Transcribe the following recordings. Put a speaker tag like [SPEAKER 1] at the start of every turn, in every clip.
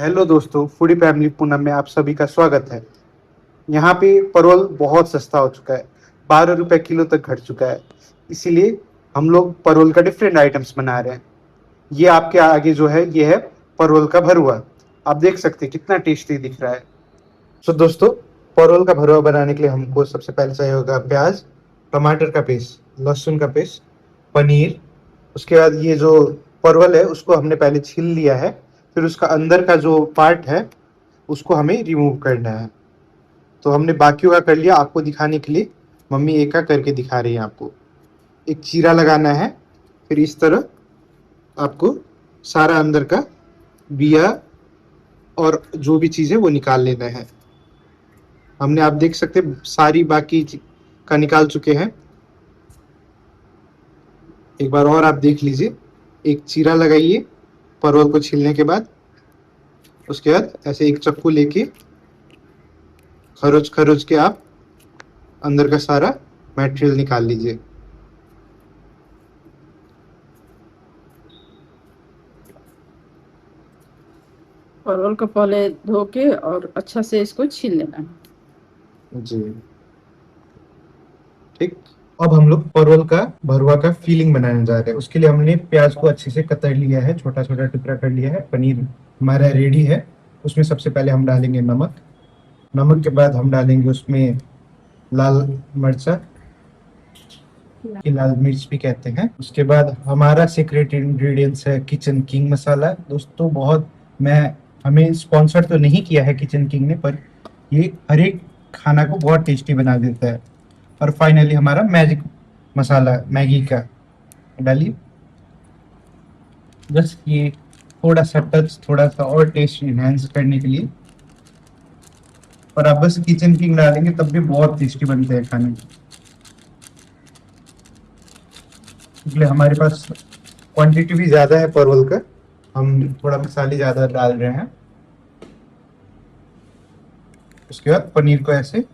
[SPEAKER 1] Hello दोस्तों, foodie family Poonam में आप सभी का स्वागत है। यहाँ पे परवल बहुत सस्ता हो चुका है, 12 रुपए किलो तक घट चुका है। इसीलिए हम लोग परवल का डिफरेंट आइटम्स बना रहे हैं। ये आपके आगे जो है ये है परवल का भरुआ। आप देख सकते हैं कितना टेस्टी दिख रहा है। तो दोस्तों, परवल का भरुआ बनाने के लिए हमको सबसे पहले चाहिए होगा प्याज, टमाटर का पेस्ट, लहसुन का पेस्ट, पनीर। उसके बाद ये जो परवल है उसको हमने पहले छील लिया है, फिर उसका अंदर का जो पार्ट है उसको हमें रिमूव करना है। तो हमने बाकियों का कर लिया, आपको दिखाने के लिए मम्मी एक का करके दिखा रही है आपको। एक चीरा लगाना है, फिर इस तरह आपको सारा अंदर का बिया और जो भी चीज़ है वो निकाल लेना है। हमने, आप देख सकते हैं, सारी बाकी का निकाल चुके हैं। एक बार और आप देख लीजिए। एक चीरा लगाइए परवल को छीलने के बाद। उसके बाद ऐसे एक चाकू लेके खरोच खरोच के आप अंदर का सारा मटेरियल निकाल लीजिए।
[SPEAKER 2] परवल को पहले धो के और अच्छा से इसको छील लेना है।
[SPEAKER 1] जी, ठीक। अब हम लोग परवल का भरुआ का फीलिंग बनाने जा रहे हैं। उसके लिए हमने प्याज को अच्छे से कतर लिया है, छोटा छोटा टुकड़ा कर लिया है। पनीर हमारा रेडी है। उसमें सबसे पहले हम डालेंगे नमक। नमक के बाद हम डालेंगे उसमें लाल मिर्चा, कि लाल मिर्च भी कहते हैं। उसके बाद हमारा सीक्रेट इंग्रेडिएंट्स है किचन किंग मसाला। दोस्तों, बहुत मैं हमें स्पॉन्सर तो नहीं किया है किचन किंग ने, पर ये हर एक खाना को बहुत टेस्टी बना देता है। और फाइनली हमारा मैजिक मसाला मैगी का डालिए। बस ये थोड़ा सा टच, थोड़ा सा और टेस्ट इनहेंस करने के लिए। और आप बस किचन किंग डालेंगे तब भी बहुत टेस्टी बनते हैं खाने। इसलिए हमारे पास क्वांटिटी भी ज़्यादा है परवल का, हम थोड़ा मसाले ज़्यादा डाल रहे हैं। उसके बाद पनीर को ऐसे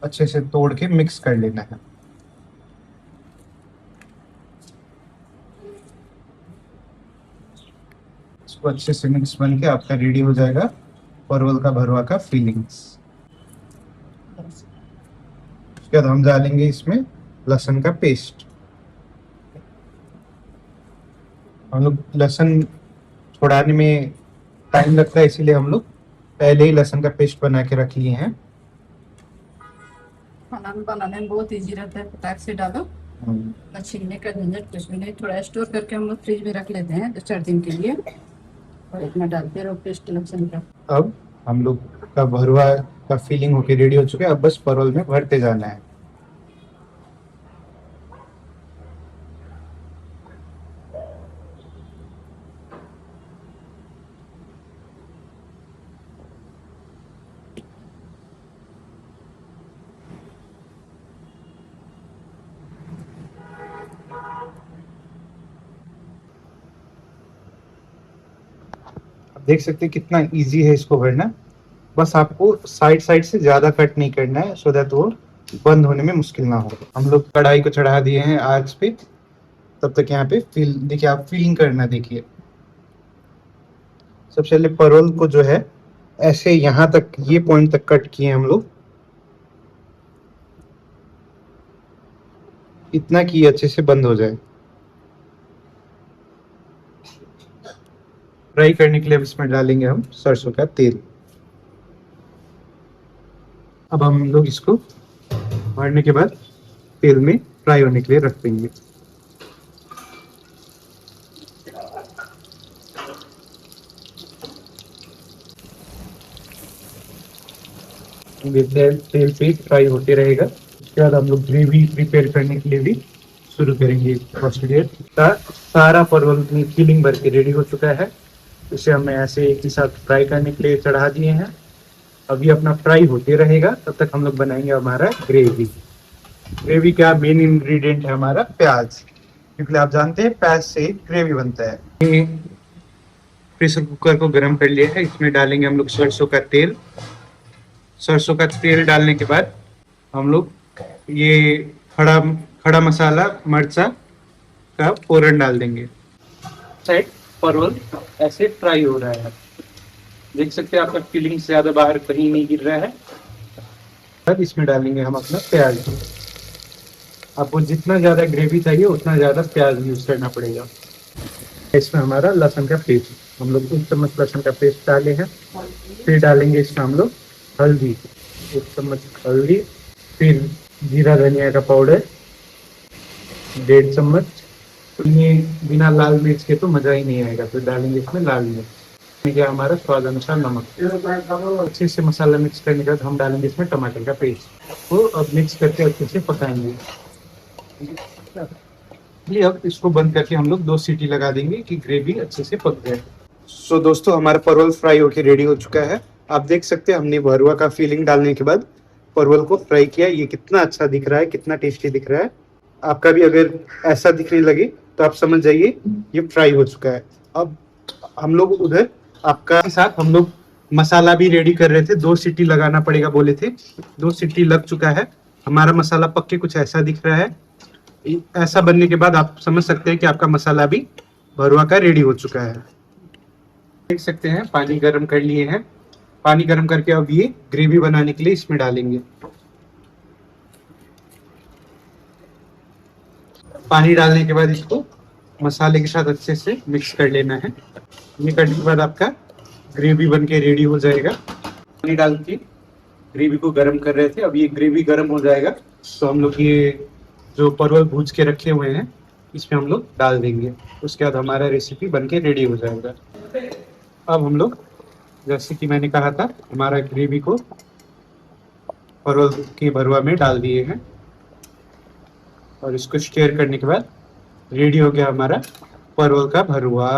[SPEAKER 1] अच्छे से तोड़ के मिक्स कर लेना है। इसको अच्छे से मिक्स बन के आपका रेडी हो जाएगा परवल का भरुआ का फीलिंग्स। उसके बाद हम डालेंगे इसमें लहसुन का पेस्ट। हम लोग लहसुन छुड़ाने में टाइम लगता है, इसीलिए हम लोग पहले ही लहसुन का पेस्ट बना के रख लिए हैं।
[SPEAKER 2] खाना बनाने में बहुत इजी रहता है, फटाक से डालो, ना छीलने का झंझट कुछ भी नहीं। थोड़ा स्टोर करके हम लोग फ्रिज में रख लेते हैं 2-4 दिन के लिए, और इतना डालते रहो पेस्ट लहसुन का।
[SPEAKER 1] अब हम लोग का भरुआ का फीलिंग होके रेडी हो चुका है। अब बस परवल में भरते जाना है। आप देख सकते हैं कितना इजी है इसको भरना। बस आपको साइड साइड से ज्यादा कट नहीं करना है, सो दैट वो बंद होने में मुश्किल ना हो। हम लोग कढ़ाई को चढ़ा दिए हैं आग पे। तब तक यहाँ पे फील देखिए, आप फीलिंग करना देखिए। सबसे पहले परवल को जो है ऐसे यहाँ तक, ये पॉइंट तक कट किए हम लोग, इतना कि अच्छे से बंद हो जाए। फ्राई करने के लिए अब इसमें डालेंगे हम सरसों का तेल। अब हम लोग इसको भरने के बाद तेल में फ्राई होने के लिए रख देंगे। तेल पे फ्राई होते रहेगा। उसके बाद हम लोग ग्रेवी प्रिपेयर करने के लिए भी शुरू करेंगे प्रोसीजर। सारा परवल की फीलिंग भर के रेडी हो चुका है। इसे हमने ऐसे एक ही साथ फ्राई करने के लिए चढ़ा दिए हैं। अभी अपना फ्राई होते रहेगा, तब तक हम लोग बनाएंगे हमारा ग्रेवी। ग्रेवी का मेन इंग्रेडिएंट है हमारा प्याज, क्योंकि आप जानते हैं प्याज से ग्रेवी बनता है। प्रेशर कुकर को गर्म कर लिया है, इसमें डालेंगे हम लोग सरसों का तेल। सरसों का तेल डालने के बाद हम लोग ये खड़ा खड़ा मसाला मर्चा का फोरन डाल देंगे। साइड परवल ऐसे फ्राई हो रहा है। देख सकते हैं आपका फीलिंग से ज्यादा बाहर कहीं नहीं गिर रहा है। अब इसमें डालेंगे हम अपना प्याज। आपको जितना ज्यादा ग्रेवी चाहिए उतना ज्यादा प्याज यूज करना पड़ेगा। इसमें हमारा लहसुन का पेस्ट, हम लोग 1 चम्मच लहसुन का पेस्ट डाले हैं। फिर डालेंगे इसमें हम लोग हल्दी, 1 चम्मच हल्दी। फिर जीरा धनिया का पाउडर 1.5 चम्मच। ये बिना लाल मिर्च के तो मजा ही नहीं आएगा, तो डालेंगे इसमें लाल मिर्च। क्या हमारा स्वाद अनुसार नमक। अच्छे से मसाला मिक्स करने के बाद हम डालेंगे इसमें टमाटर का पेस्ट। तो अब मिक्स करके अच्छे से पकाएंगे। ये अब इसको बंद करके हम लोग 2 सीटी लगा देंगे कि ग्रेवी अच्छे से पक जाए। सो दोस्तों, हमारा परवल फ्राई होके रेडी हो चुका है। आप देख सकते हैं हमने भरुआ का फीलिंग डालने के बाद परवल को फ्राई किया। ये कितना अच्छा दिख रहा है, कितना टेस्टी दिख रहा है। आपका भी अगर ऐसा दिखने लगे तो आप समझ जाइए ये फ्राई हो चुका है। अब हम लोग उधर आपका साथ हम लोग मसाला भी रेडी कर रहे थे। 2 सीटी लगाना पड़ेगा बोले थे, 2 सीटी लग चुका है। हमारा मसाला पक के कुछ ऐसा दिख रहा है। ऐसा बनने के बाद आप समझ सकते हैं कि आपका मसाला भी भरुआ का रेडी हो चुका है। देख सकते हैं पानी गर्म कर लिए हैं। पानी गर्म करके अब ये ग्रेवी बनाने के लिए इसमें डालेंगे। पानी डालने के बाद इसको मसाले के साथ अच्छे से मिक्स कर लेना है। ये करने के बाद आपका ग्रेवी बन के रेडी हो जाएगा। पानी डाल के ग्रेवी को गर्म कर रहे थे, अब ये ग्रेवी गर्म हो जाएगा तो हम लोग ये जो परवल भूज के रखे हुए हैं इसमें हम लोग डाल देंगे। उसके बाद हमारा रेसिपी बन के रेडी हो जाएगा। अब हम लोग जैसे कि मैंने कहा था हमारा ग्रेवी को परवल के भरुआ में डाल दिए हैं और इसको स्टीयर करने के बाद रेडी हो गया हमारा परवल का भरुआ।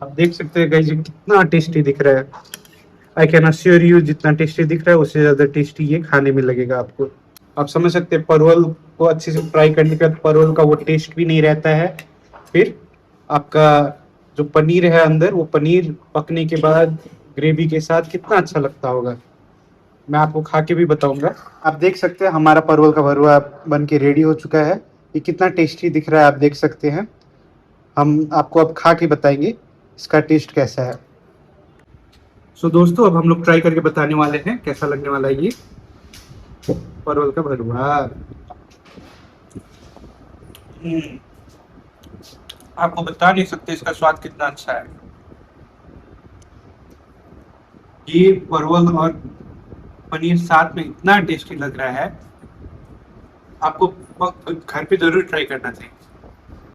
[SPEAKER 1] आप देख सकते हैं गाइस, कितना टेस्टी दिख रहा है। आई कैन अश्योर यू, जितना टेस्टी दिख रहा है उससे ज्यादा टेस्टी ये खाने में लगेगा आपको। आप समझ सकते हैं परवल को अच्छे से फ्राई करने के बाद परवल का वो टेस्ट भी नहीं रहता है। फिर आपका जो पनीर है अंदर, वो पनीर पकने के बाद ग्रेवी के साथ कितना अच्छा लगता होगा, मैं आपको खा के भी बताऊंगा। आप देख सकते हैं हमारा परवल का भरुआ बन के रेडी हो चुका है। ये कितना टेस्टी दिख रहा है आप देख सकते हैं। हम आपको अब खा के बताएंगे इसका टेस्ट कैसा है। सो दोस्तों, अब हम लोग ट्राई करके बताने वाले हैं कैसा लगने वाला है ये परवल का भरुआ। आपको बता नहीं सकते इसका स्वाद कितना अच्छा है। ये परवल और पनीर साथ में इतना टेस्टी लग रहा है, आपको घर पे जरूर ट्राई करना चाहिए।